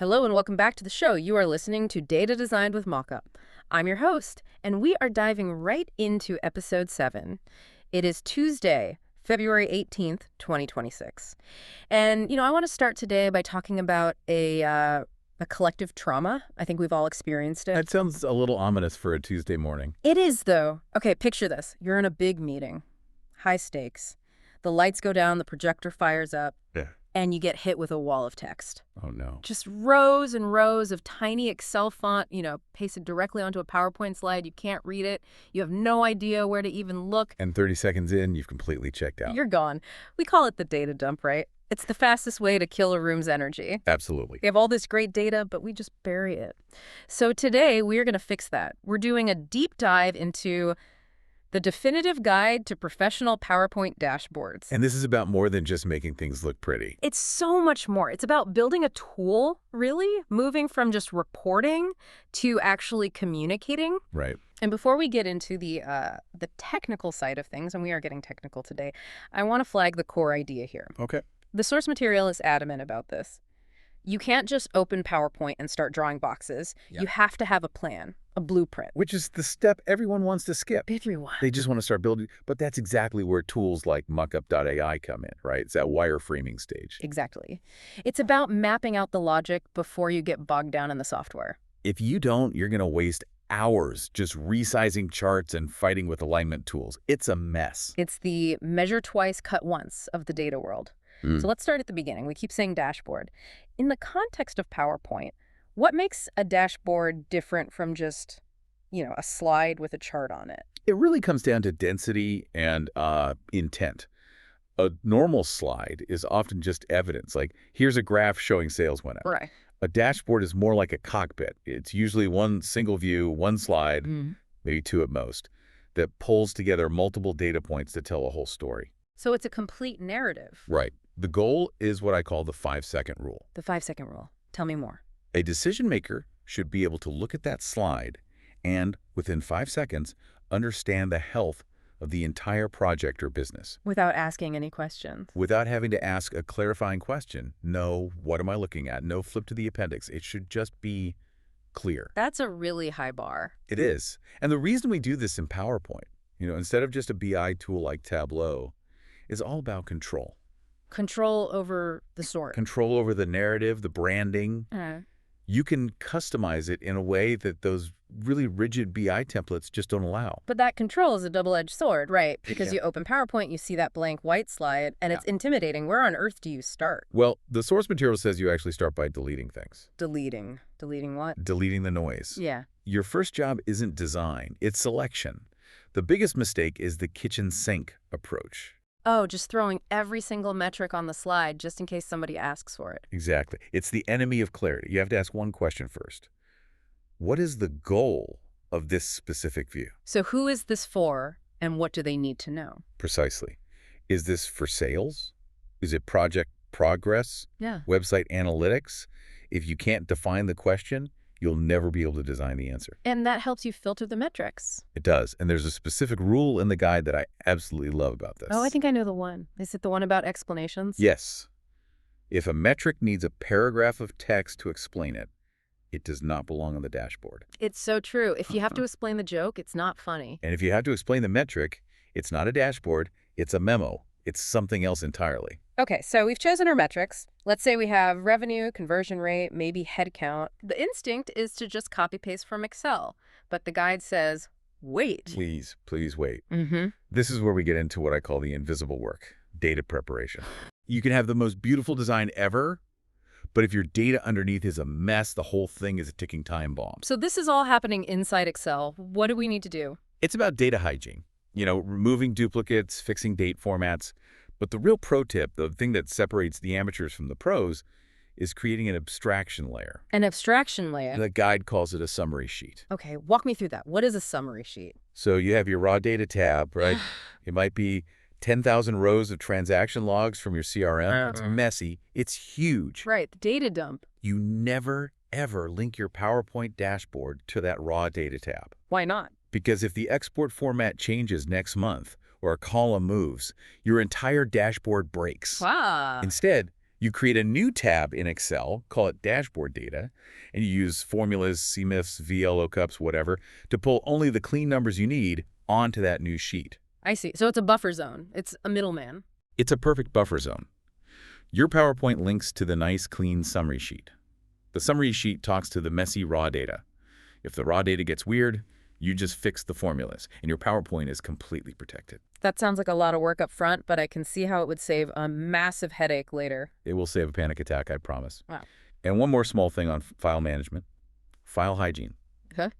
Hello and welcome back to the show. You are listening to Data Designed with Mockup. I'm your host, and we are diving right into episode 7. It is Tuesday, February 18th, 2026. And, I want to start today by talking about a collective trauma. I think we've all experienced it. That sounds a little ominous for a Tuesday morning. It is, though. Okay, picture this. You're in a big meeting, high stakes. The lights go down, the projector fires up. Yeah. And you get hit with a wall of text. Oh, no. Just rows and rows of tiny Excel font, pasted directly onto a PowerPoint slide. You can't read it. You have no idea where to even look. And 30 seconds in, you've completely checked out. You're gone. We call it the data dump, right? It's the fastest way to kill a room's energy. Absolutely. We have all this great data, but we just bury it. So today, we're going to fix that. We're doing a deep dive into the definitive guide to professional PowerPoint dashboards. And this is about more than just making things look pretty. It's so much more. It's about building a tool, really, moving from just reporting to actually communicating. Right. And before we get into the technical side of things, and we are getting technical today, I want to flag the core idea here. Okay. The source material is adamant about this. You can't just open PowerPoint and start drawing boxes. Yeah. You have to have a plan, a blueprint. Which is the step everyone wants to skip. Everyone. They just want to start building. But that's exactly where tools like Mockup.ai come in, right? It's that wireframing stage. Exactly. It's about mapping out the logic before you get bogged down in the software. If you don't, you're going to waste hours just resizing charts and fighting with alignment tools. It's a mess. It's the measure twice, cut once of the data world. So let's start at the beginning. We keep saying dashboard. In the context of PowerPoint, what makes a dashboard different from just, a slide with a chart on it? It really comes down to density and intent. A normal slide is often just evidence, like here's a graph showing sales went up. Right. A dashboard is more like a cockpit. It's usually one single view, one slide, maybe two at most, that pulls together multiple data points to tell a whole story. So it's a complete narrative. Right. The goal is what I call the 5-second rule. The 5-second rule. Tell me more. A decision maker should be able to look at that slide and, within 5 seconds, understand the health of the entire project or business. Without asking any questions. Without having to ask a clarifying question. No, what am I looking at? No, flip to the appendix. It should just be clear. That's a really high bar. It is. And the reason we do this in PowerPoint, instead of just a BI tool like Tableau, is all about control. Control over the sort. Control over the narrative, the branding. You can customize it in a way that those really rigid BI templates just don't allow. But that control is a double-edged sword, right? Because you open PowerPoint, you see that blank white slide, and it's intimidating. Where on earth do you start? Well, the source material says you actually start by deleting things. Deleting. Deleting what? Deleting the noise. Yeah. Your first job isn't design, it's selection. The biggest mistake is the kitchen sink approach. Oh, just throwing every single metric on the slide just in case somebody asks for it. Exactly. It's the enemy of clarity. You have to ask one question first. What is the goal of this specific view? So who is this for, and what do they need to know? Precisely. Is this for sales? Is it project progress? Yeah. Website analytics? If you can't define the question, you'll never be able to design the answer. And that helps you filter the metrics. It does. And there's a specific rule in the guide that I absolutely love about this. Oh, I think I know the one. Is it the one about explanations? Yes. If a metric needs a paragraph of text to explain it, it does not belong on the dashboard. It's so true. If you have to explain the joke, it's not funny. And if you have to explain the metric, it's not a dashboard, it's a memo. It's something else entirely. Okay, so we've chosen our metrics. Let's say we have revenue, conversion rate, maybe headcount. The instinct is to just copy-paste from Excel, but the guide says, wait. Please wait. This is where we get into what I call the invisible work, data preparation. You can have the most beautiful design ever, but if your data underneath is a mess, the whole thing is a ticking time bomb. So this is all happening inside Excel. What do we need to do? It's about data hygiene. Removing duplicates, fixing date formats. But the real pro tip, the thing that separates the amateurs from the pros, is creating an abstraction layer. An abstraction layer? The guide calls it a summary sheet. Okay, walk me through that. What is a summary sheet? So you have your raw data tab, right? It might be 10,000 rows of transaction logs from your CRM. It's messy. It's huge. Right, the data dump. You never, ever link your PowerPoint dashboard to that raw data tab. Why not? Because if the export format changes next month or a column moves, your entire dashboard breaks. Wow. Instead, You create a new tab in Excel, call it Dashboard Data, and you use formulas, CMIFs, VLOOKUPs, whatever, to pull only the clean numbers you need onto that new sheet. I see. So it's a buffer zone. It's a middleman. It's a perfect buffer zone. Your PowerPoint links to the nice, clean summary sheet. The summary sheet talks to the messy raw data. If the raw data gets weird, you just fix the formulas, and your PowerPoint is completely protected. That sounds like a lot of work up front, but I can see how it would save a massive headache later. It will save a panic attack, I promise. Wow. And one more small thing on file management. File hygiene. Okay.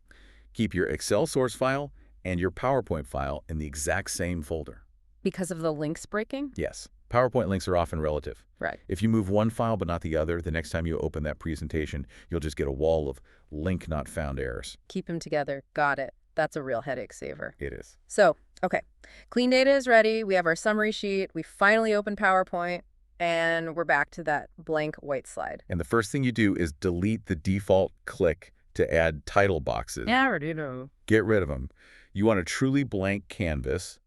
Keep your Excel source file and your PowerPoint file in the exact same folder. Because of the links breaking? Yes. PowerPoint links are often relative. Right. If you move one file but not the other, the next time you open that presentation, you'll just get a wall of link not found errors. Keep them together. Got it. That's a real headache saver. It is. So, okay. Clean data is ready. We have our summary sheet. We finally opened PowerPoint, and we're back to that blank white slide. And the first thing you do is delete the default click to add title boxes. Yeah, I already know. Get rid of them. You want a truly blank canvas.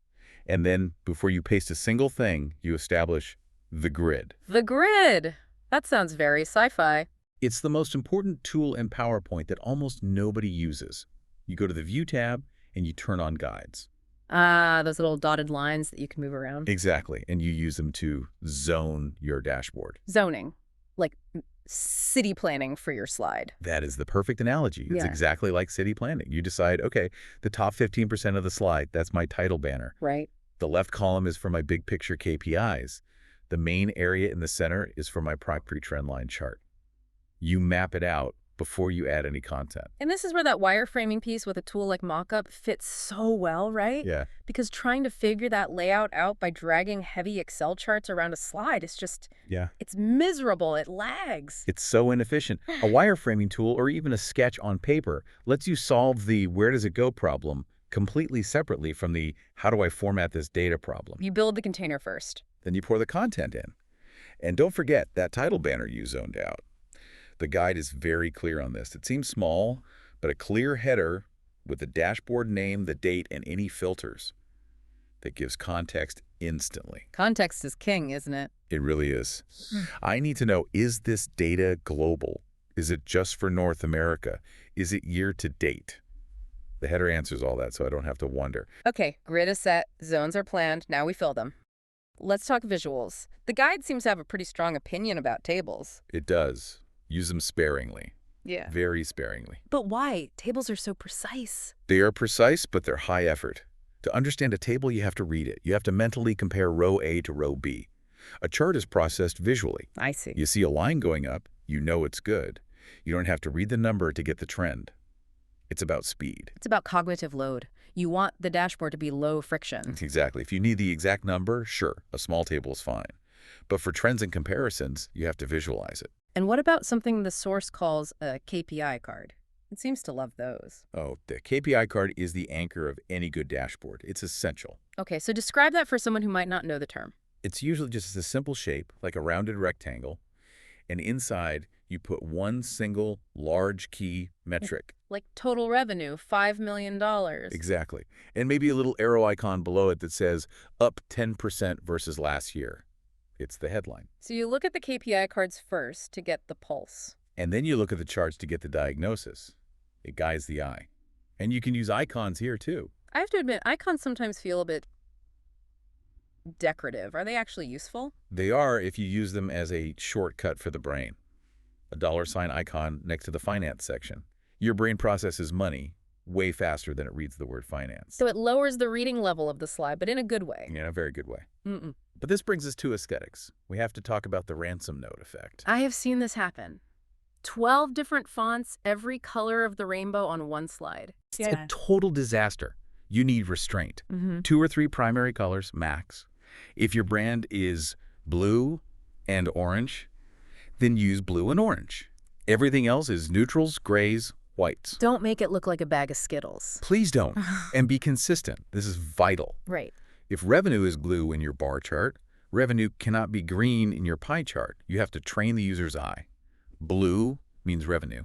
And then, before you paste a single thing, you establish the grid. The grid! That sounds very sci-fi. It's the most important tool in PowerPoint that almost nobody uses. You go to the View tab, and you turn on guides. Those little dotted lines that you can move around. Exactly, and you use them to zone your dashboard. Zoning. Like city planning for your slide. That is the perfect analogy. It's Yeah. exactly like city planning. You decide, okay, the top 15% of the slide, that's my title banner. Right. The left column is for my big picture KPIs. The main area in the center is for my pre-trend line chart. You map it out before you add any content. And this is where that wireframing piece with a tool like Mockup fits so well, right? Yeah. Because trying to figure that layout out by dragging heavy Excel charts around a slide is just, Yeah. it's miserable. It lags. It's so inefficient. A wireframing tool or even a sketch on paper lets you solve the where does it go problem completely separately from the how do I format this data problem. You build the container first. Then you pour the content in. And don't forget that title banner you zoned out. The guide is very clear on this. It seems small, but a clear header with the dashboard name, the date, and any filters that gives context instantly. Context is king, isn't it? It really is. I need to know, is this data global? Is it just for North America? Is it year to date? The header answers all that, so I don't have to wonder. Okay, grid is set, zones are planned, now we fill them. Let's talk visuals. The guide seems to have a pretty strong opinion about tables. It does. Use them sparingly. Yeah. Very sparingly. But why? Tables are so precise. They are precise, but they're high effort. To understand a table, you have to read it. You have to mentally compare row A to row B. A chart is processed visually. I see. You see a line going up, you know it's good. You don't have to read the number to get the trend. It's about speed. It's about cognitive load. You want the dashboard to be low friction. Exactly. If you need the exact number, sure, a small table is fine. But for trends and comparisons, you have to visualize it. And what about something the source calls a KPI card? It seems to love those. Oh, the KPI card is the anchor of any good dashboard. It's essential. Okay, so describe that for someone who might not know the term. It's usually just a simple shape, like a rounded rectangle, and inside you put one single large key metric. Like total revenue, $5 million. Exactly. And maybe a little arrow icon below it that says up 10% versus last year. It's the headline. So you look at the KPI cards first to get the pulse. And then you look at the charts to get the diagnosis. It guides the eye. And you can use icons here too. I have to admit, icons sometimes feel a bit decorative. Are they actually useful? They are if you use them as a shortcut for the brain. A $ icon next to the finance section. Your brain processes money way faster than it reads the word finance. So it lowers the reading level of the slide, but in a good way. In a very good way. Mm-mm. But this brings us to aesthetics. We have to talk about the ransom note effect. I have seen this happen. 12 different fonts, every color of the rainbow on one slide. It's a total disaster. You need restraint. 2 or 3 primary colors, max. If your brand is blue and orange, then use blue and orange. Everything else is neutrals, grays, whites. Don't make it look like a bag of Skittles. Please don't. And be consistent. This is vital. Right. If revenue is blue in your bar chart, revenue cannot be green in your pie chart. You have to train the user's eye. Blue means revenue,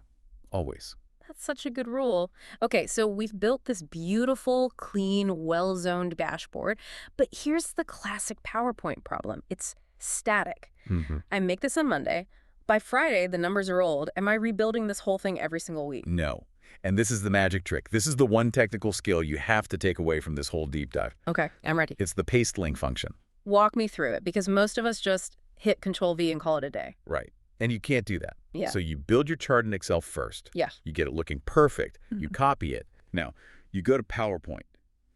always. That's such a good rule. Okay, so we've built this beautiful, clean, well-zoned dashboard, but here's the classic PowerPoint problem. It's static. Mm-hmm. I make this on Monday. By Friday, the numbers are old. Am I rebuilding this whole thing every single week? No. And this is the magic trick. This is the one technical skill you have to take away from this whole deep dive. Okay, I'm ready. It's the paste link function. Walk me through it, because most of us just hit Control-V and call it a day. Right. And you can't do that. Yeah. So you build your chart in Excel first. Yeah. You get it looking perfect. You copy it. Now, you go to PowerPoint.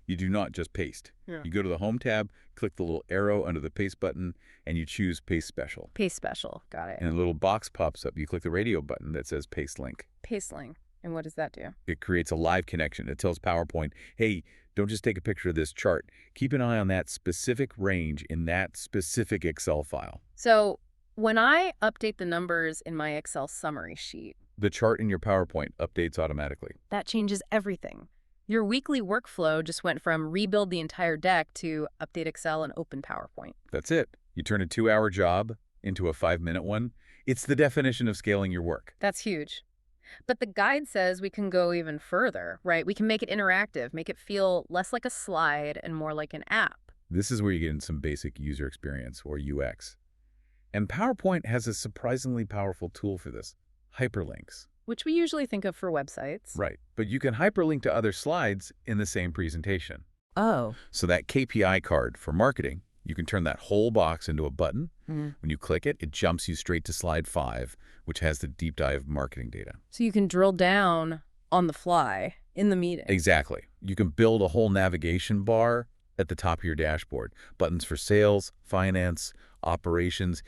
You do not just paste. Yeah. You go to the Home tab, click the little arrow under the Paste button, and you choose Paste Special. Paste Special. Got it. And a little box pops up. You click the radio button that says Paste Link. Paste link. And what does that do? It creates a live connection. It tells PowerPoint, hey, don't just take a picture of this chart. Keep an eye on that specific range in that specific Excel file. So when I update the numbers in my Excel summary sheet, The chart in your PowerPoint updates automatically. that changes everything. Your weekly workflow just went from rebuild the entire deck to update Excel and open PowerPoint. That's it. You turn a 2-hour job into a 5-minute one. It's the definition of scaling your work. That's huge. But the guide says we can go even further, right? We can make it interactive, make it feel less like a slide and more like an app. This is where you get in some basic user experience, or UX. And PowerPoint has a surprisingly powerful tool for this, hyperlinks. Which we usually think of for websites. Right. But you can hyperlink to other slides in the same presentation. Oh. So that KPI card for marketing, you can turn that whole box into a button. When you click it, it jumps you straight to slide 5, which has the deep dive marketing data. So you can drill down on the fly in the meeting. Exactly. You can build a whole navigation bar at the top of your dashboard. Buttons for sales, finance, operations.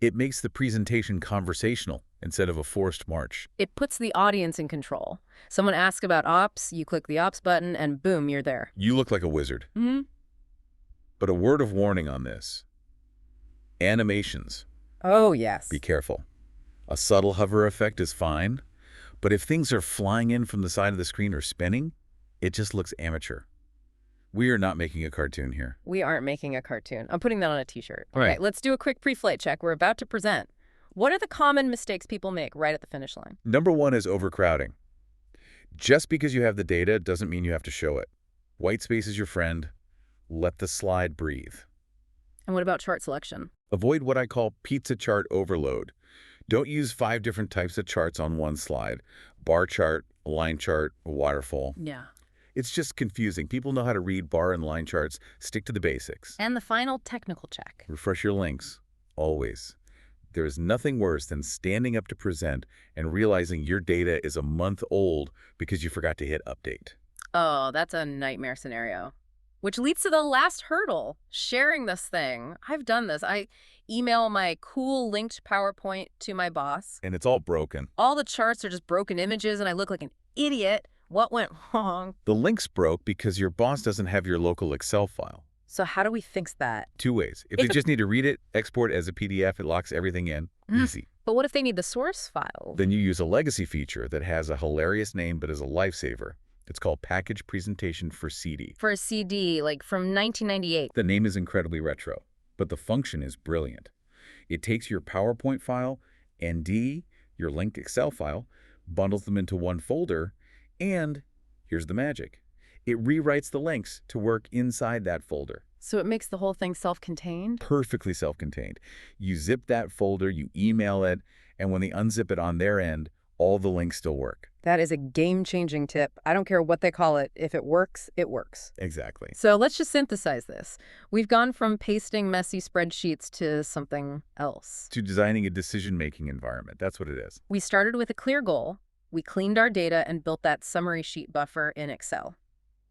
It makes the presentation conversational instead of a forced march. It puts the audience in control. Someone asks about ops, you click the ops button, and boom, you're there. You look like a wizard. But a word of warning on this. Animations. Oh, yes. Be careful. A subtle hover effect is fine, but if things are flying in from the side of the screen or spinning, it just looks amateur. We are not making a cartoon here. We aren't making a cartoon. I'm putting that on a t-shirt. Right. Okay, let's do a quick pre-flight check. We're about to present. What are the common mistakes people make right at the finish line? Number 1 is overcrowding. Just because you have the data doesn't mean you have to show it. White space is your friend. Let the slide breathe. And what about chart selection? Avoid what I call pizza chart overload. Don't use 5 different types of charts on one slide. Bar chart, line chart, waterfall. Yeah. It's just confusing. People know how to read bar and line charts. Stick to the basics. And the final technical check. Refresh your links, always. There is nothing worse than standing up to present and realizing your data is a month old because you forgot to hit update. Oh, that's a nightmare scenario. Which leads to the last hurdle, sharing this thing. I've done this. I email my cool linked PowerPoint to my boss. And it's all broken. All the charts are just broken images and I look like an idiot. What went wrong? The link's broke because your boss doesn't have your local Excel file. So how do we fix that? 2 ways. If they just need to read it, export it as a PDF, it locks everything in. Easy. But what if they need the source file? Then you use a legacy feature that has a hilarious name but is a lifesaver. It's called Package Presentation for CD. For a CD, like from 1998. The name is incredibly retro, but the function is brilliant. It takes your PowerPoint file, ND, your linked Excel file, bundles them into one folder, and here's the magic. It rewrites the links to work inside that folder. So it makes the whole thing self-contained? Perfectly self-contained. You zip that folder, you email it, and when they unzip it on their end, all the links still work. That is a game-changing tip. I don't care what they call it. If it works, it works. Exactly. So let's just synthesize this. We've gone from pasting messy spreadsheets to something else. To designing a decision-making environment. That's what it is. We started with a clear goal. We cleaned our data and built that summary sheet buffer in Excel.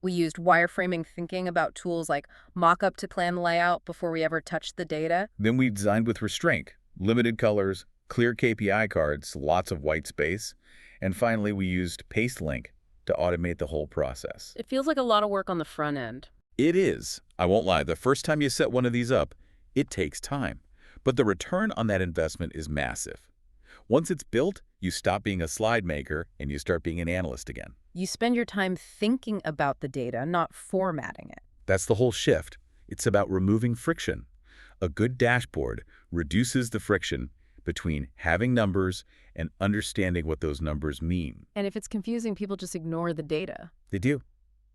We used wireframing thinking about tools like mockup to plan the layout before we ever touched the data. Then we designed with restraint, limited colors, clear KPI cards, lots of white space, and finally we used Paste Link to automate the whole process. It feels like a lot of work on the front end. It is. I won't lie, the first time you set one of these up, it takes time. But the return on that investment is massive. Once it's built, you stop being a slide maker and you start being an analyst again. You spend your time thinking about the data, not formatting it. That's the whole shift. It's about removing friction. A good dashboard reduces the friction between having numbers and understanding what those numbers mean. And if it's confusing, people just ignore the data. They do.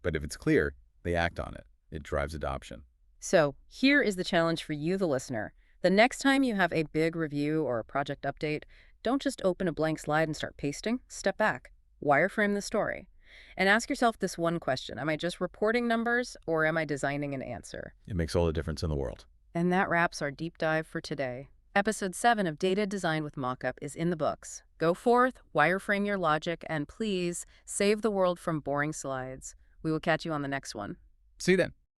But if it's clear, they act on it. It drives adoption. So here is the challenge for you, the listener. The next time you have a big review or a project update, don't just open a blank slide and start pasting. Step back, wireframe the story, and ask yourself this one question. Am I just reporting numbers or am I designing an answer? It makes all the difference in the world. And that wraps our deep dive for today. Episode 7 of Data Design with Mockup is in the books. Go forth, wireframe your logic, and please save the world from boring slides. We will catch you on the next one. See you then.